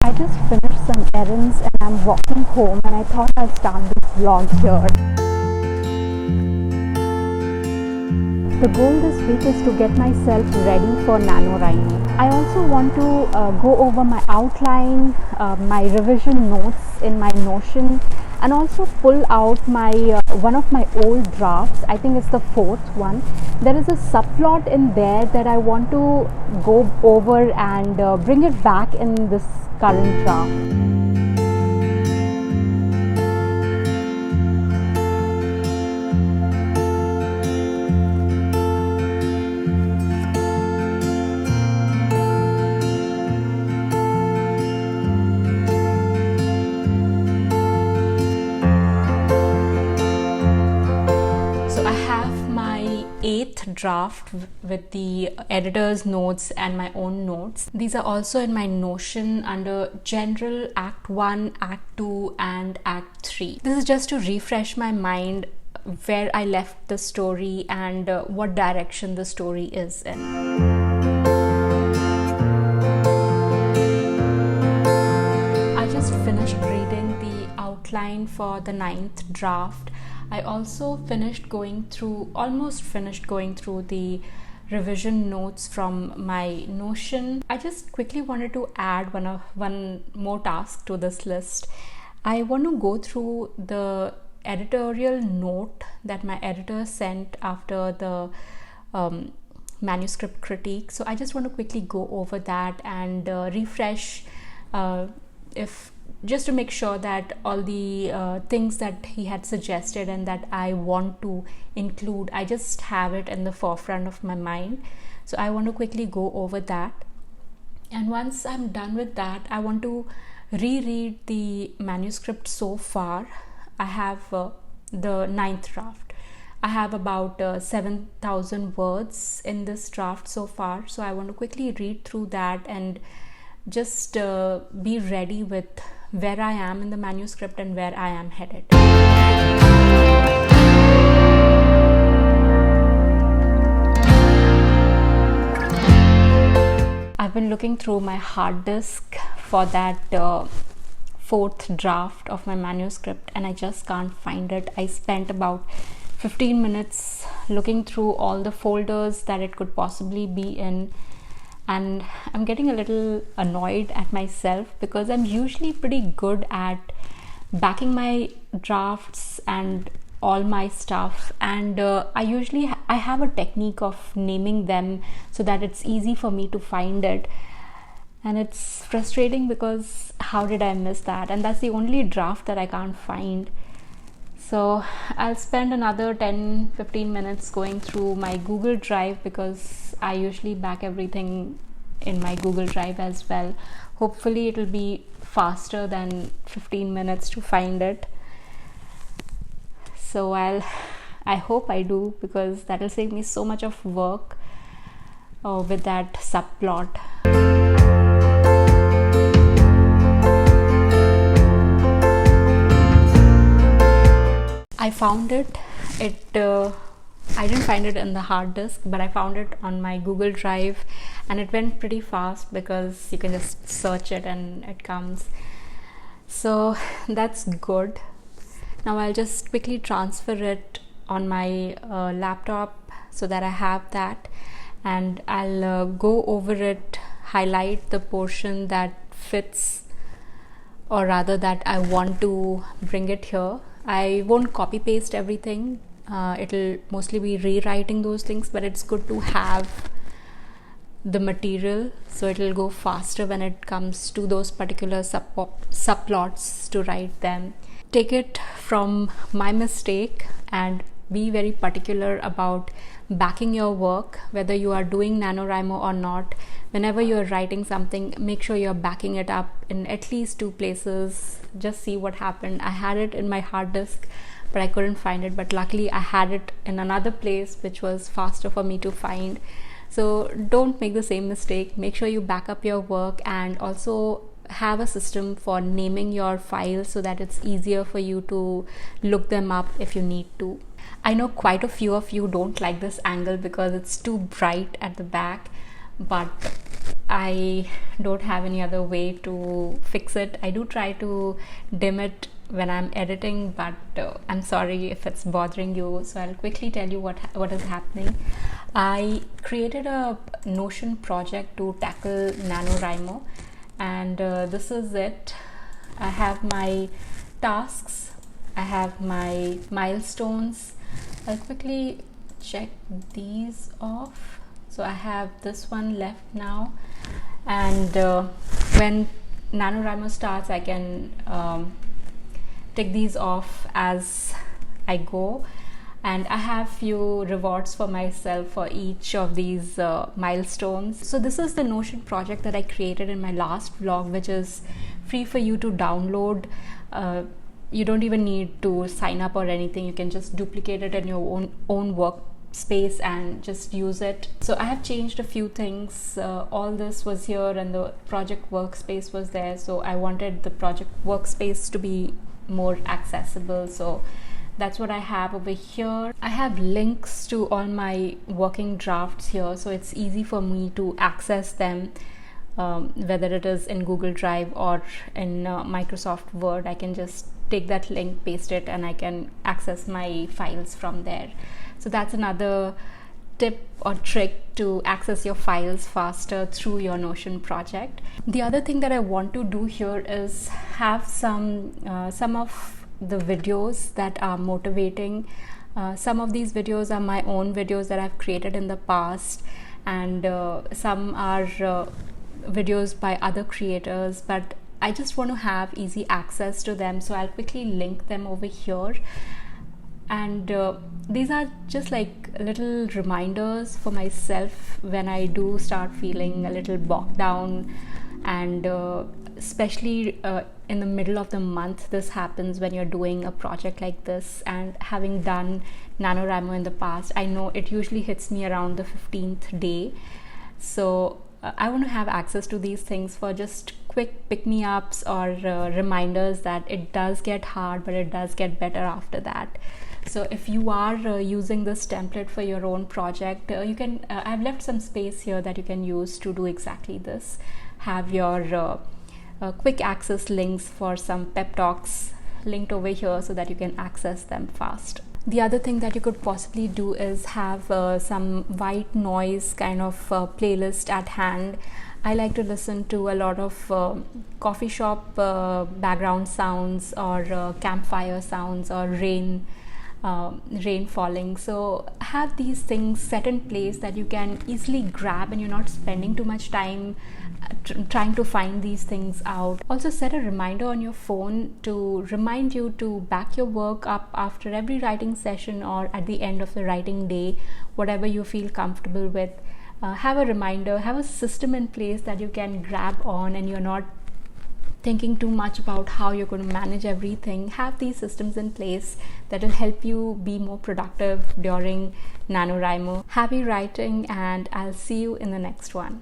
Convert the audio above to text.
I just finished some errands and I'm walking home, and I thought I'll start this vlog here. The goal this week is to get myself ready for NaNoWriMo. I also want to go over my outline, my revision notes in my Notion, and also pull out my one of my old drafts. I think it's the fourth one. There is a subplot in there that I want to go over and bring it back in this current draft. Eighth draft with the editor's notes and my own notes. These are also in my Notion under General, Act 1, Act 2 and Act 3. This is just to refresh my mind where I left the story and what direction the story is in. I just finished reading the outline for the 9th draft. I also almost finished going through the revision notes from my Notion. I just quickly wanted to add one more task to this list. I want to go through the editorial note that my editor sent after the manuscript critique. So I just want to quickly go over that and refresh just to make sure that all the things that he had suggested and that I want to include, I just have it in the forefront of my mind. So I want to quickly go over that. And once I'm done with that, I want to reread the manuscript so far. I have the 9th draft. I have about 7,000 words in this draft so far. So I want to quickly read through that and just be ready with where I am in the manuscript and where I am headed. I've been looking through my hard disk for that 4th draft of my manuscript and I just can't find it. I spent about 15 minutes looking through all the folders that it could possibly be in. And I'm getting a little annoyed at myself because I'm usually pretty good at backing my drafts and all my stuff, and I have a technique of naming them so that it's easy for me to find it, and it's frustrating because how did I miss that? And that's the only draft that I can't find. So I'll spend another 10-15 minutes going through my Google Drive because I usually back everything in my Google Drive as well. Hopefully it'll be faster than 15 minutes to find it. So I hope I do, because that'll save me so much of work with that subplot. I found it. I didn't find it in the hard disk, but I found it on my Google Drive, and it went pretty fast because you can just search it and it comes. So that's good. Now I'll just quickly transfer it on my laptop so that I have that, and I'll go over it, highlight the portion that fits, or rather that I want to bring it here. I won't copy paste everything. It'll mostly be rewriting those things, but it's good to have the material so it'll go faster when it comes to those particular subplots to write them. Take it from my mistake and be very particular about backing your work, whether you are doing NaNoWriMo or not. Whenever you're writing something, make sure you're backing it up in at least 2 places. Just see what happened. I had it in my hard disk, but I couldn't find it, but luckily I had it in another place which was faster for me to find. So don't make the same mistake. Make sure you back up your work, and also have a system for naming your files so that it's easier for you to look them up if you need to. I know quite a few of you don't like this angle because it's too bright at the back, but I don't have any other way to fix it. I do try to dim it when I'm editing, but I'm sorry if it's bothering you. So I'll quickly tell you what is happening. I created a Notion project to tackle NaNoWriMo, and this is it. I have my tasks, I have my milestones. I'll quickly check these off. So I have this one left now, and when NaNoWriMo starts, I can take these off as I go, and I have few rewards for myself for each of these milestones. So this is the Notion project that I created in my last vlog, which is free for you to download. You don't even need to sign up or anything. You can just duplicate it in your own workspace and just use it. So I have changed a few things. All this was here and the project workspace was there, so I wanted the project workspace to be more accessible. So that's what I have over here. I have links to all my working drafts here, so it's easy for me to access them, whether it is in Google Drive or in Microsoft Word. I can just take that link, paste it, and I can access my files from there. So that's another tip or trick to access your files faster through your Notion project. The other thing that I want to do here is have some of the videos that are motivating. Some of these videos are my own videos that I've created in the past, and some are videos by other creators, but I just want to have easy access to them, so I'll quickly link them over here. And these are just like little reminders for myself when I do start feeling a little bogged down, and especially in the middle of the month this happens when you're doing a project like this. And having done NaNoWriMo in the past, I know it usually hits me around the 15th day. So I want to have access to these things for just quick pick-me-ups or reminders that it does get hard, but it does get better after that. So if you are using this template for your own project, you can I've left some space here that you can use to do exactly this. Have your quick access links for some pep talks linked over here so that you can access them fast. The other thing that you could possibly do is have some white noise kind of playlist at hand. I like to listen to a lot of coffee shop background sounds, or campfire sounds, or rain falling. So have these things set in place that you can easily grab, and you're not spending too much time trying to find these things out. Also set a reminder on your phone to remind you to back your work up after every writing session or at the end of the writing day, whatever you feel comfortable with. Have a reminder, have a system in place that you can grab on, and you're not thinking too much about how you're going to manage everything. Have these systems in place that will help you be more productive during NaNoWriMo. Happy writing, and I'll see you in the next one.